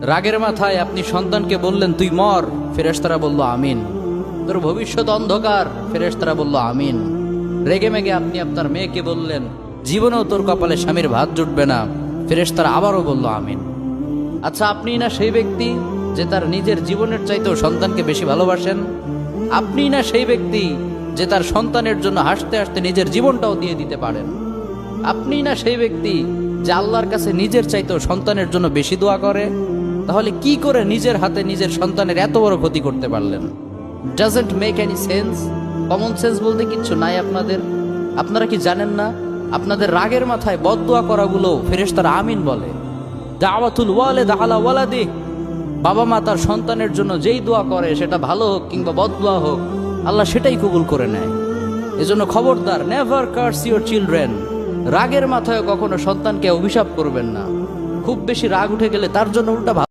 রাগের মাথায় আপনি সন্তানকে বললেন তুই মর, ফেরেশতারা বলল আমিন। তোর ভবিষ্যৎ অন্ধকার, ফেরেশতারা বলল আমিন। রেগে মেগে আপনি আপনার মেয়েকে বললেন জীবনেও তোর কপালে স্বামীর ভাত জুটবে না, ফেরেশতারা আবারও বলল আমিন। আচ্ছা, আপনি না সেই ব্যক্তি যে তার নিজের জীবনের চাইতেও সন্তানকে বেশি ভালোবাসেন? আপনি না সেই ব্যক্তি যে তার সন্তানের জন্য হাসতে হাসতে নিজের জীবনটাও দিয়ে দিতে পারেন? আপনি না সেই ব্যক্তি যে আল্লাহর কাছে নিজের চাইতেও সন্তানের জন্য বেশি দোয়া করে? তাহলে কি করে নিজের হাতে নিজের সন্তানের এত বড় ক্ষতি করতে পারলেন? Doesn't make any sense. Common sense বলতে কিচ্ছু নাই আপনাদের। আপনারা কি জানেন না আপনাদের রাগের মাথায় বদদোয়া করাগুলো ফেরেশতারা আমিন বলে? দাওয়াতুল ওয়ালিদ আলা ওয়ালাদি, বাবা মা তার সন্তানের জন্য যেই দোয়া করে সেটা ভালো হোক কিংবা বদদোয়া হোক, আল্লাহ সেটাই কবুল করে নেয়। এজন্য খবরদার, নেভার কার্স ইউর চিলড্রেন। রাগের মাথায় কখনো সন্তানকে অভিশাপ করবেন না। খুব বেশি রাগ উঠে গেলে তার জন্য উল্টা